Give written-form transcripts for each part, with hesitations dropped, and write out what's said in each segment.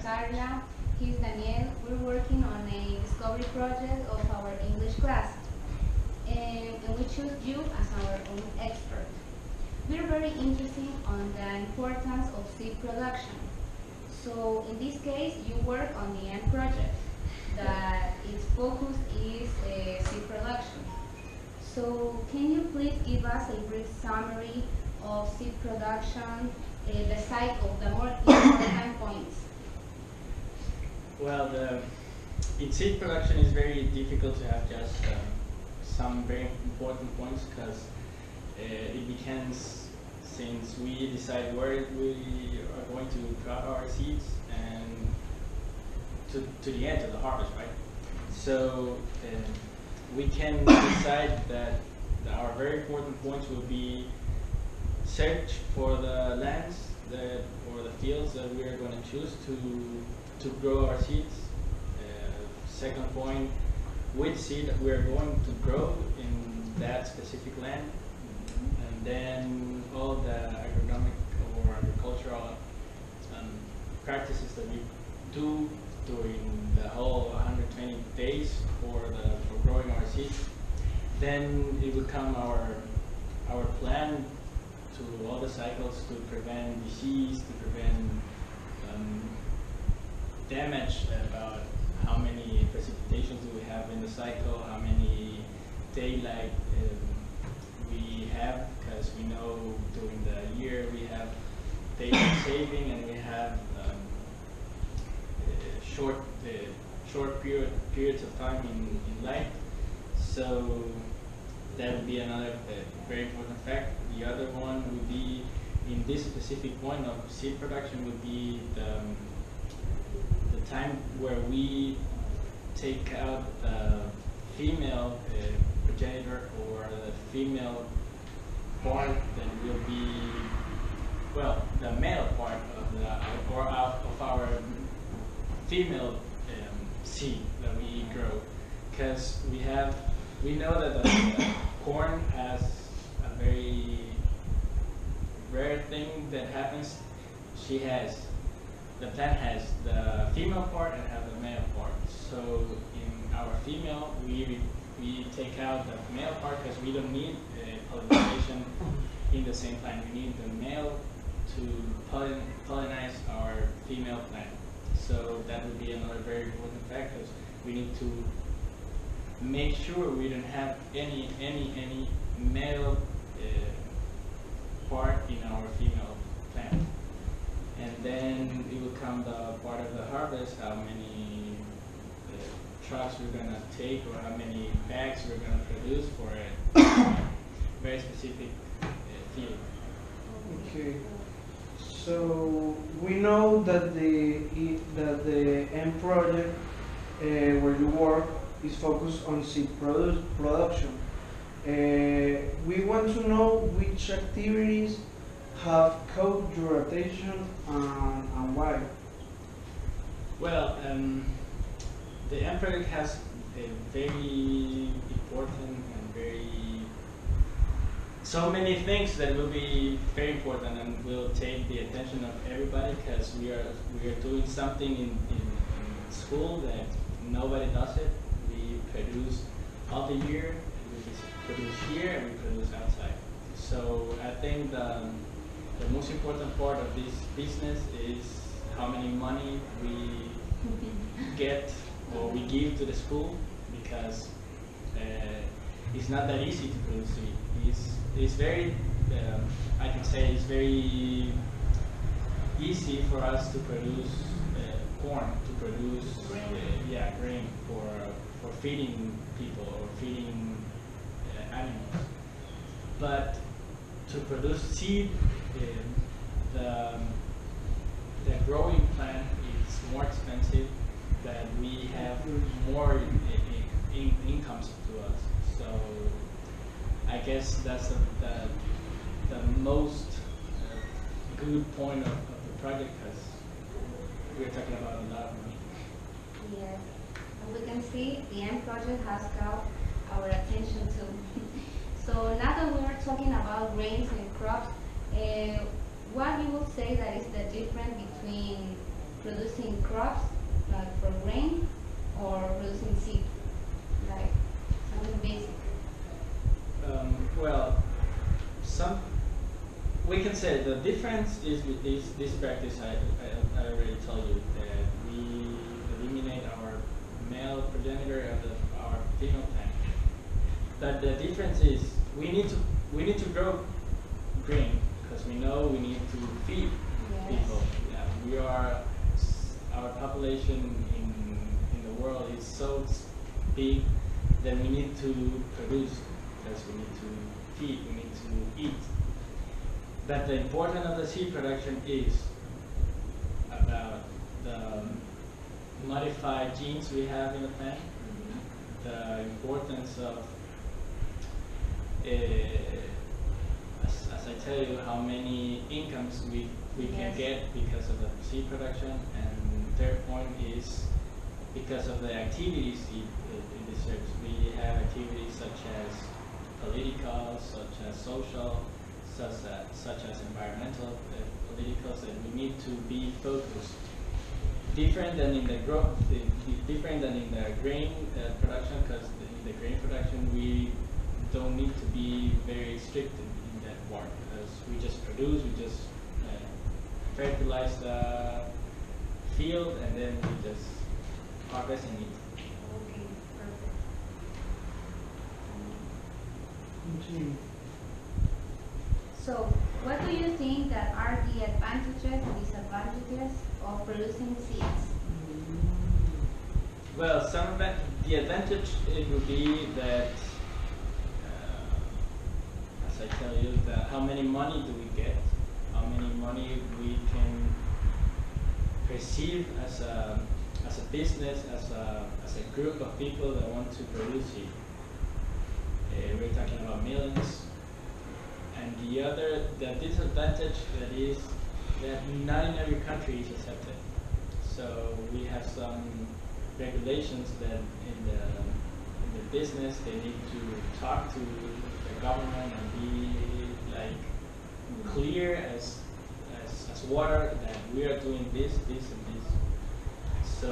Carla. He's Daniel. We're working on a discovery project of our English class, and we choose you as our own expert. We're very interested on the importance of seed production. So in this case, you work on the end project that its focus is seed production. So can you please give us a brief summary of seed production, the cycle, the more important points? Well, in seed production is very difficult to have just some very important points because it begins since we decide where we are going to drop our seeds and to the end, to the harvest, right? So we can decide that our very important points will be search for the lands or the fields that we are going to choose to grow our seeds. Second point, which seed we are going to grow in that specific land. And then all the agronomic or agricultural practices that we do during the whole 120 days for growing our seeds. Then it will come our plan to all the cycles to prevent disease, to prevent damage, about how many precipitations do we have in the cycle, how many daylight we have, because we know during the year we have daylight saving and we have short periods of time in light. So that would be another very important fact. The other one would be, in this specific point of seed production, would be the time where we take out the female progenitor or the female part that will be, well, the male part of our female seed that we grow, because we know that the corn has a very rare thing that happens. The plant has the female part and have the male part. So in our female, we take out the male part because we don't need pollination in the same plant. We need the male to pollinize our female plant. So that would be another very important fact, because we need to make sure we don't have any male part in our female plant. And then it will come the part of the harvest, how many trucks we're going to take or how many bags we're going to produce for a very specific field. Okay. So we know that the end project where you work is focused on seed production. We want to know which activities have caught your attention and why. Well, the end project has a very important and so many things that will be very important and will take the attention of everybody, because we are doing something in school that nobody does it. We produce all the year, we produce here, and we produce outside. So I think the most important part of this business is how many money we get or we give to the school, because it's not that easy to produce seed. It's very, I can say it's very easy for us to produce corn, to produce grain for feeding people or feeding animals. But to produce seed, the growing plant is more expensive, that we have more incomes to us. So I guess that's the most good point of the project, because we're talking about a lot of money. Yes, and we can see the end project has caught our attention too. So now that we're talking about grains and crops, what you would say that is the difference between producing crops, like for grain, or producing seed, like something basic? Well, we can say the difference is with this practice. I already told you that we eliminate our male progenitor of our female plant. But the difference is we need to grow grain because we know we need to feed people. Yeah, we are our population in the world is so big that we need to produce because we need to feed, we need to eat. But the importance of the seed production is about the modified genes we have in the plant, the importance of, as I tell you, how many incomes we can get because of the seed production, and third point is because of the activities in the service. We have activities such as political, such as social, such as environmental politicals, that we need to be focused. Different than in the different than in the grain production, because in the grain production we don't need to be very strict in that part, because we just produce, we just fertilize the field, and then we just harvest and eat. Okay, perfect. Continue. So, what do you think that are the advantages and disadvantages of producing seeds? Well, the advantage it would be that, as I tell you, how many money do we get, how many money we can perceive as a business, as a group of people that want to produce it. We're talking about millions. And the disadvantage that is that not in every country is accepted. So we have some regulations that in the business they need to talk to the government and be like clear as water that we are doing this, and this. So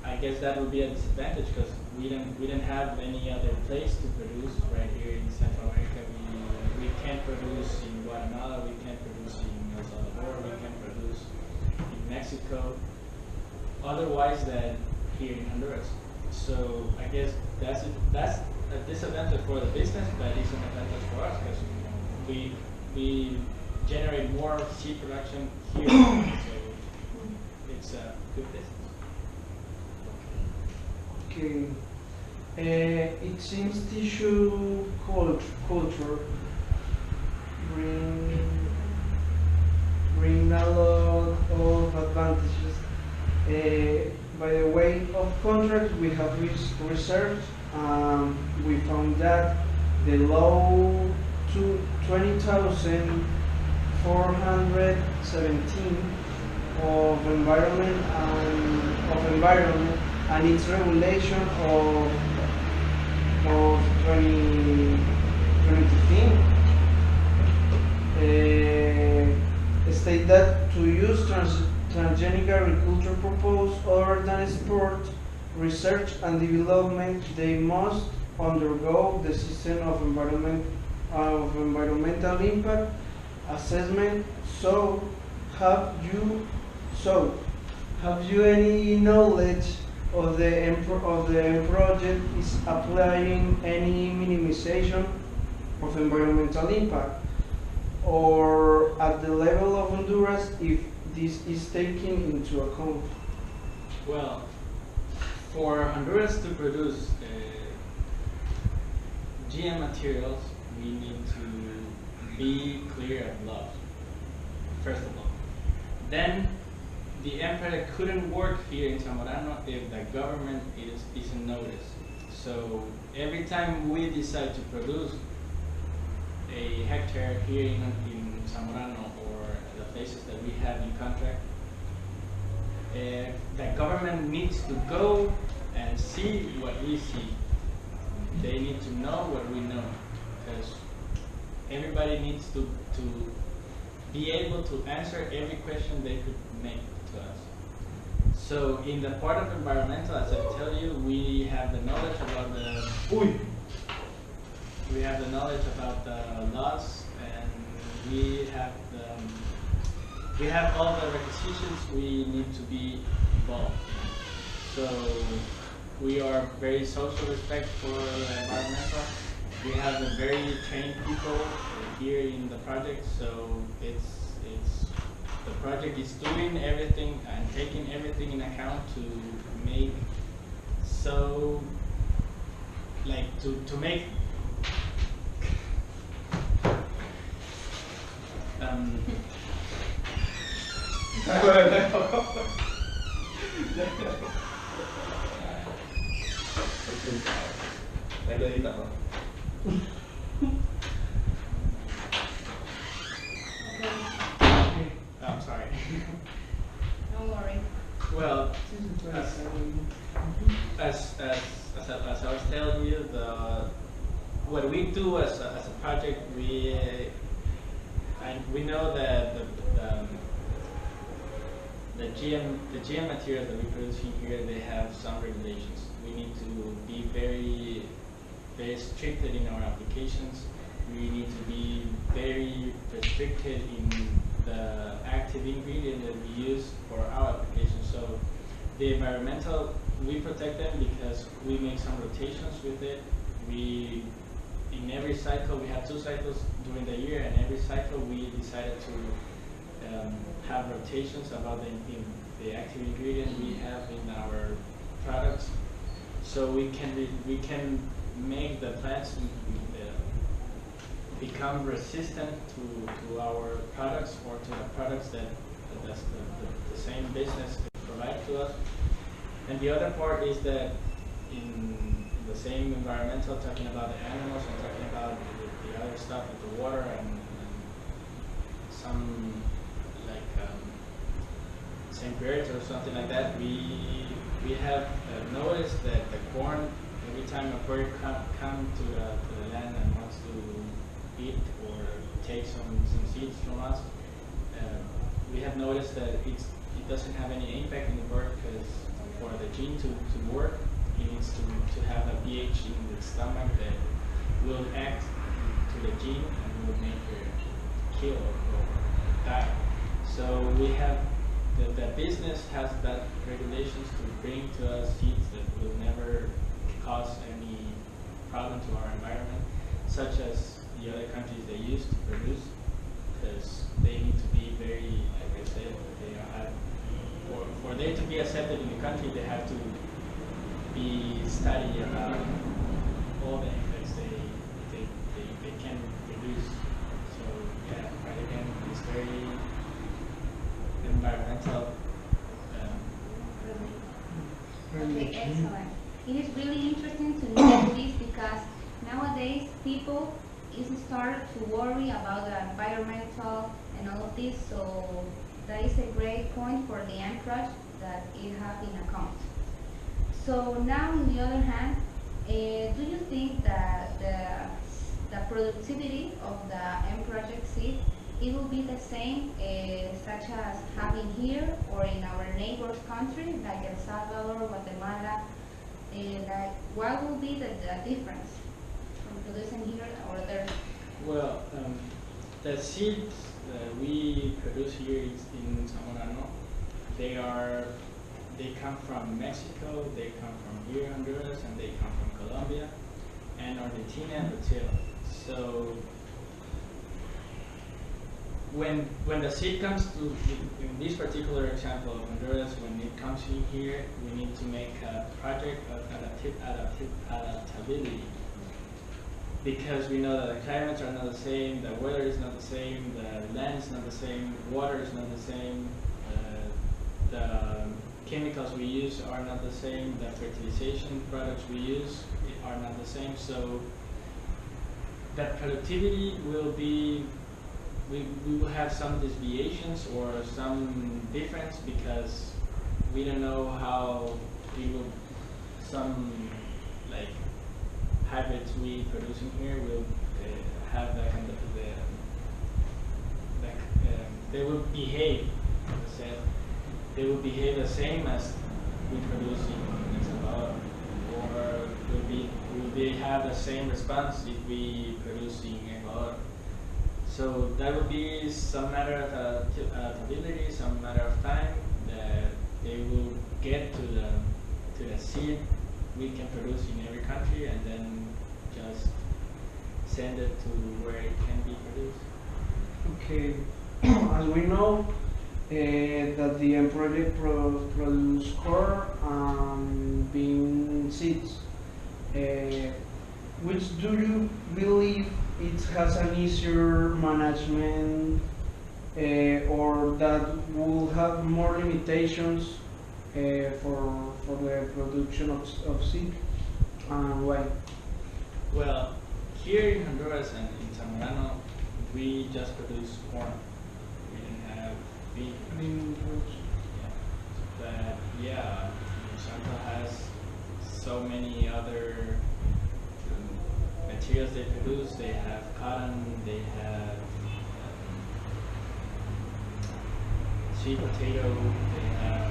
I guess that would be a disadvantage because we don't have any other place to produce right here in Central America. We can't produce in Guatemala, we can't produce in El Salvador, we can't produce in Mexico, otherwise than here in Honduras. So I guess that's a disadvantage for the business, but it's an advantage for us because we generate more seed production here, so it's a good business. Okay. It seems tissue culture bring a lot of advantages. By the way of contract, we have researched. We found that the law to 20,417 of environment and its regulation of 2015 state that to use transgenic agriculture purpose other than sport, research and development, they must undergo the system of environmental impact assessment. So have you any knowledge of the project is applying any minimization of environmental impact, or at the level of Honduras if this is taken into account? Well, for Honduras to produce GM materials, we need to be clear of laws, first of all. Then the emperor couldn't work here in Zamorano if the government isn't noticed. So every time we decide to produce a hectare here in Zamorano or the places that we have in contract, the government needs to go and see what we see. They need to know what we know, because everybody needs to be able to answer every question they could make to us. So in the part of environmental, as I tell you, we have the knowledge about the laws, and we have all the requisitions we need to be involved in. So we are very social respect for the environmental. We have a very trained people here in the project, so the project is doing everything and taking everything in account to make to make I'm sorry. Don't worry. Well, as I was telling you, what we do as a project, we know that the GM material that we produce here, they have some regulations. We need to be very restricted in our applications. We need to be very restricted in the active ingredient that we use for our application. So the environmental, we protect them because we make some rotations with it. In every cycle, we have 2 cycles during the year, and every cycle we decided to have rotations about the active ingredient we have in our products, so we can make the plants become resistant to our products, or to the products that the same business provide to us. And the other part is that in the same environmental, talking about the animals and talking about the other stuff with the water and some like St. Birds or something like that, we have noticed that the corn, every time a bird come to the land and wants to eat or take some seeds from us, we have noticed that it doesn't have any impact in the bird, because for the gene to work, it needs to have a pH in the stomach that will act to the gene and will make her kill or die. So we have the business has that regulations to bring to us seeds that will never cause any problem to our environment, such as the other countries they use to produce, because they need to be very, like I said, they have, for they to be accepted in the country, they have to be studied about all the effects they can produce. So yeah, but again, it's very environmental. Okay, excellent. It is really interesting to know this, because nowadays people is start to worry about the environmental and all of this, so that is a great point for the end project that it have in account. So now, on the other hand, do you think that the productivity of the end project seed, it will be the same such as having here or in our neighbors country like El Salvador, Guatemala? Like, what will be the difference from producing here or there? Well, the seeds that we produce here in Zamorano, they come from Mexico, they come from here, Honduras, and they come from Colombia, and Argentina and Brazil. So when the seed comes to, in this particular example of Honduras, when it comes in here, we need to make a project of adaptability, because we know that the climates are not the same, the weather is not the same, the land is not the same, water is not the same, the chemicals we use are not the same, the fertilization products we use are not the same. So that productivity will be, we will have some deviations or some difference, because we don't know how we will, some like hybrids we producing here will have the kind of they will behave, as I said, they will behave the same as we produce in El Salvador, or will they have the same response if we produce in Ecuador? So that would be some matter of ability, some matter of time that they will get to the seed we can produce in every country, and then just send it to where it can be produced. Okay, as we know, that the M project produce corn and bean seeds. Which do you believe it has an easier management, or that will have more limitations for the production of seed, and why? Well, here in Honduras and in Zamorano, we just produce corn. We didn't have bean. Yeah. But yeah, Santa has so many other materials they produce. They have cotton, they have sweet potato, they have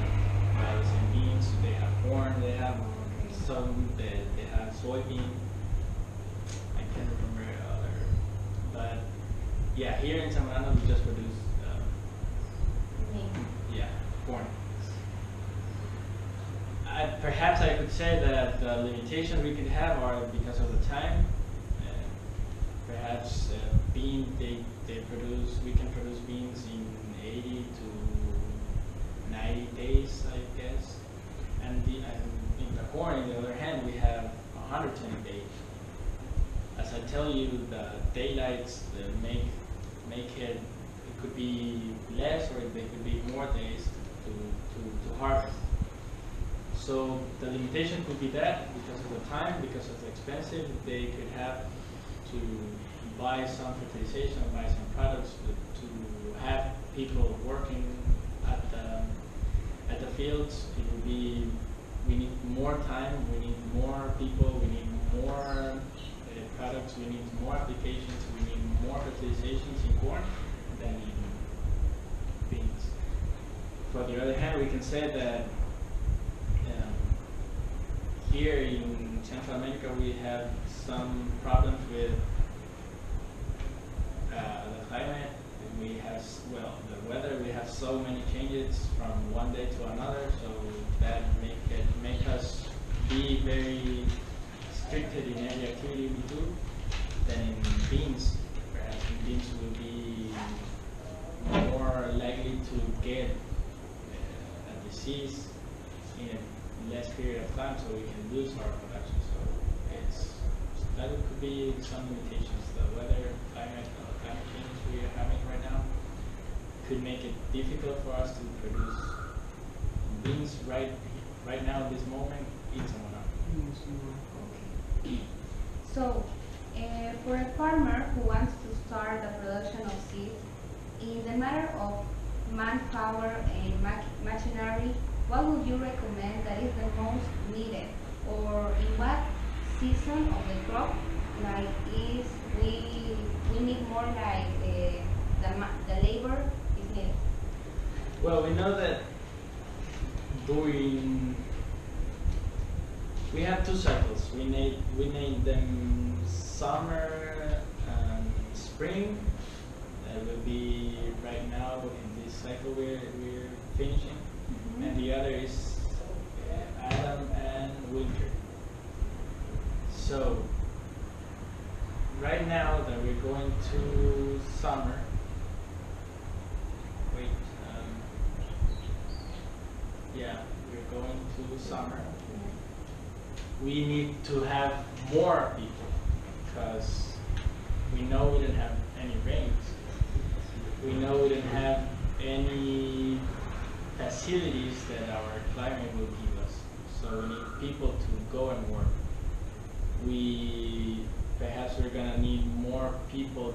rice and beans, they have corn, they have they have soybean. I can't remember other, but yeah, here in Zamorano we just produce yeah, corn. Perhaps I could say that the limitation we could have are because of the time. Perhaps we can produce beans in 80 to 90 days, I guess. And in the corn, on the other hand, we have 120 days. As I tell you, the daylights make it could be less, or they could be more days to harvest. So the limitation could be that because of the time, because of the expensive, they could have to buy some fertilization, buy some products to have people working at the fields. It will be, we need more time, we need more people, we need more products, we need more applications, we need more fertilizations in corn than in beans. For the other hand, we can say that here in Central America we have some problems with the climate. We have, well, the weather, we have so many changes from one day to another, so that make us be very restricted in every activity we do. Then in beans, perhaps in beans will be more likely to get a disease in a less period of time, so we can lose our production. So that could be some limitations. The weather, climate change we are having right now could make it difficult for us to produce beans right now at this moment in Zamora. Okay. So, for a farmer who wants to start the production of seeds, in the matter of manpower and machinery, what would you recommend that is the most needed, or in what season of the crop, like is we need more, like the labor is needed? Well, we know that we have two cycles. We need them summer and spring. That will be right now in this cycle we're finishing. Mm-hmm. And the other is autumn and winter. So right now that we're going to summer, we're going to summer. We need to have more people because we know we didn't have any rains. We know we didn't have any facilities that our climate will give us. So we need people to go and work. Perhaps we're gonna need more people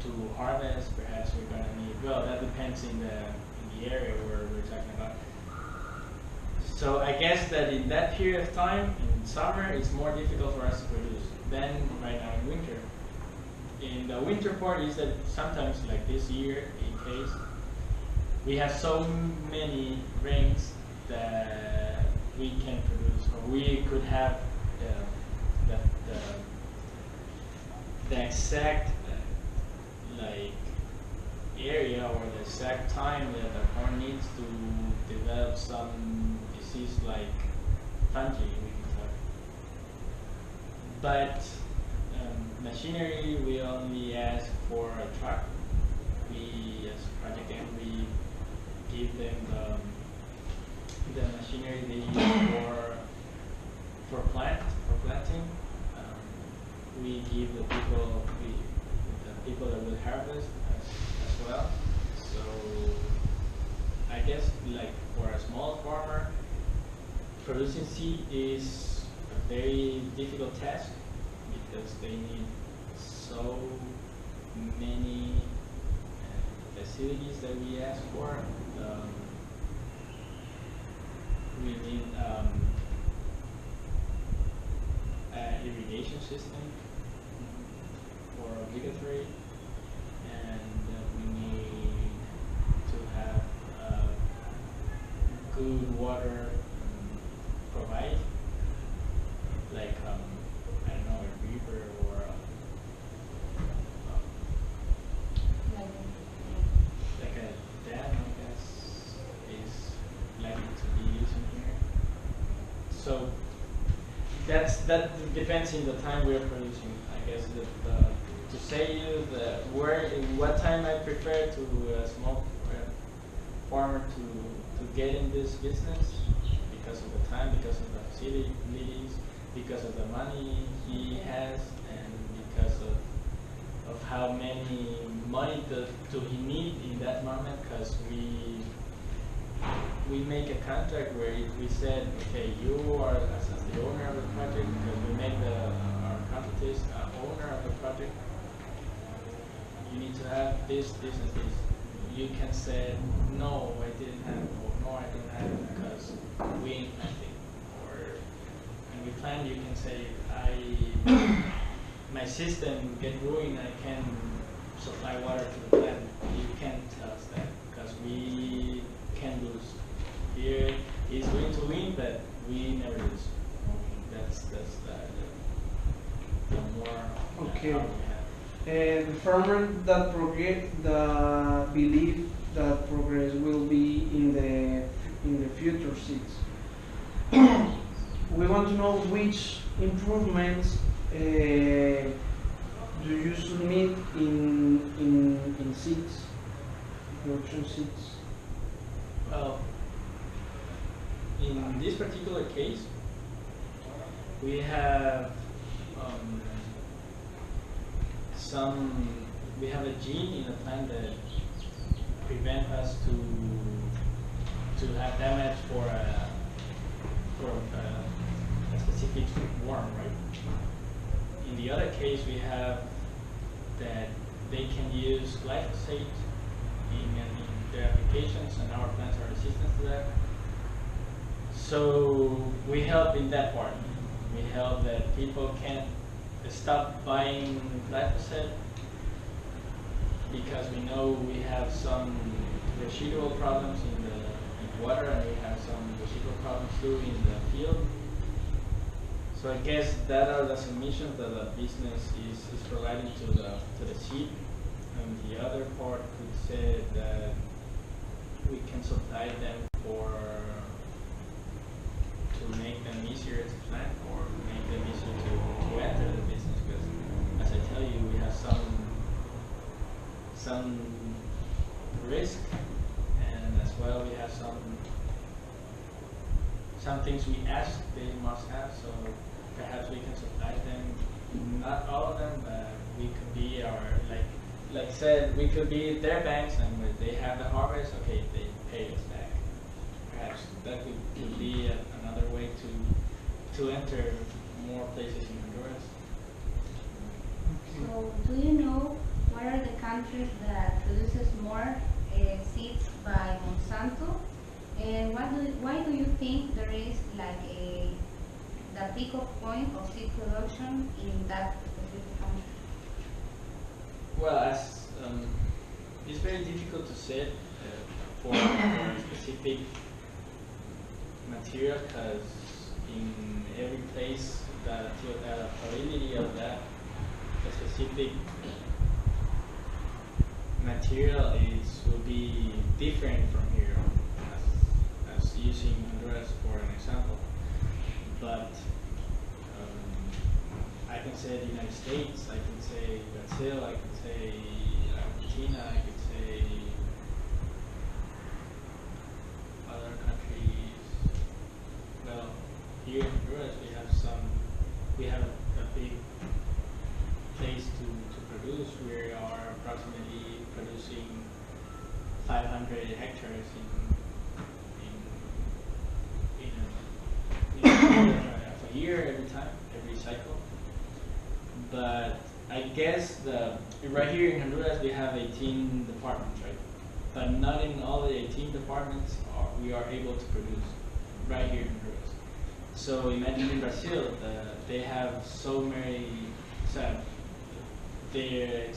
to harvest. Perhaps we're gonna need, well, that depends in the area where we're talking about. So I guess that in that period of time, in summer, it's more difficult for us to produce than right now in winter. In the winter part is that sometimes, like this year in case, we have so many rings that we can produce, or we could have the, the, the exact like area or the exact time that the corn needs to develop some disease like fungi. But machinery, we only ask for a truck. We, as Project M, we give them the machinery they use for planting. We give the people that will harvest as well. So I guess like for a small farmer, producing seed is a very difficult task because they need so many facilities that we ask for. We need an irrigation system for obligatory, and we need to have good water provided, like I don't know, a river or like a dam, I guess, is likely to be used in here. So that depends in the time we are producing. I guess to say you what time I prefer to a small farmer to get in this business, because of the time, because of the facilities, because of the money he has, and because of how many money do he need in that moment. Because we make a contract where we said, okay, you are as the owner of the project, because we make our contractors owner of the project. You need to have this, this, and this. You can say, no, I didn't have, or no, I don't have it because we ain't planting. Or when we plant, you can say, my system get ruined, I can supply water to the plant. You can't tell us that because we can lose. Here is going to win, but we never lose. That's the more Okay. how we have. The farmer that believe that progress will be in the future seeds. We want to know which improvements do you submit in seeds, production seeds. Well, in this particular case, we have we have a gene in the plant that prevent us to have damage for a specific worm, right? In the other case, we have that they can use glyphosate in their applications, and our plants are resistant to that. So we help in that part. We help that people can't stop buying glyphosate because we know we have some residual problems in the water, and we have some residual problems too in the field. So I guess that are the submissions that the business is providing to the seed, and the other part could say that we can supply them to make them easier to plant or make them easier to enter the business. Because as I tell you, we have some risk, and as well we have some things we ask they must have. So perhaps we can supply them, not all of them, but we could be like said, we could be their banks, and when they have the harvest, okay, they pay us back. Perhaps that could be another way to enter more places in Honduras. So, do you know what are the countries that produces more seeds by Monsanto? And why do you think there is like the pick-up point of seed production in that specific country? Well, it's very difficult to say for a specific material, because in every place the availability of that specific material will be different from here, as using Honduras for an example. But I can say the United States, I can say Brazil, I can say Argentina, I can say other countries. Well, here in Honduras we have a big place to produce. We are approximately producing 500 hectares a year, every cycle. But I guess right here in Honduras we have 18 departments, right? But not in all the 18 departments we are able to produce right here in Honduras. So imagine in Brazil, they have so many, their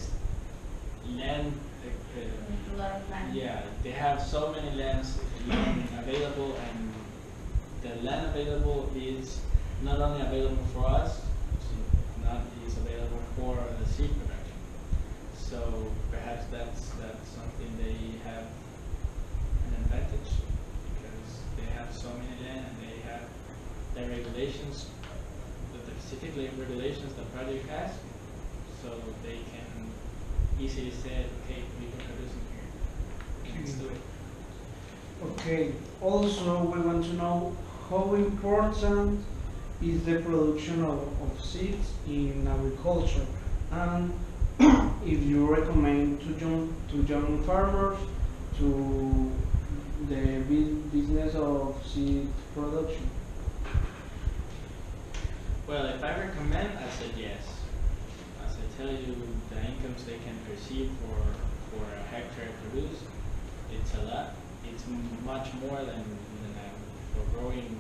land, a lot of land. yeah, they have so many land available, and the land available is not only available for us, it's available for the seed production. So perhaps that's something they have an advantage, because they have so many land and they have the regulations, the specific regulations the project has, so they can easily say, okay, we can produce in here. Let's do it. Okay. Also, we want to know how important is the production of seeds in agriculture, and if you recommend to young farmers to the business of seed production. Well, if I recommend, I said yes. As I tell you, the incomes they can receive for a hectare produced, it's a lot. It's much more than for growing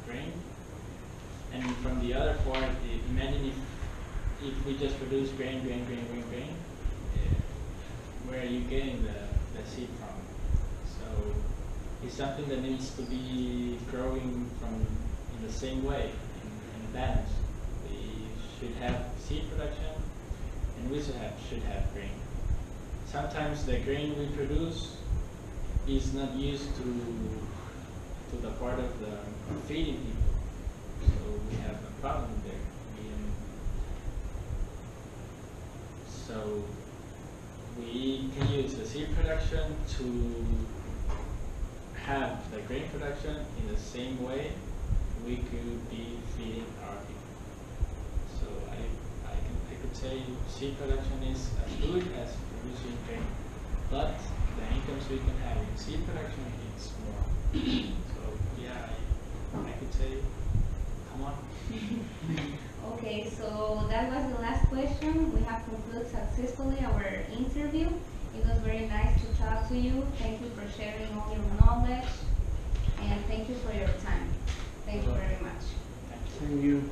grain. And from the other part, imagine if we just produce grain, where are you getting the seed from? So it's something that needs to be growing in the same way, in balance. We should have seed production, and we should have grain. Sometimes the grain we produce is not used to the part of the feeding people, so we have a problem there. So we can use the seed production to have the grain production in the same way we could be feeding our people. So I could say seed production is as good as producing grain, but the incomes we can have in seed production is more. So yeah, I could say, come on. Okay, so that was the last question. We have concluded successfully our interview. It was very nice to talk to you. Thank you for sharing all your knowledge, and thank you for your time. Thank you very much. Thank you.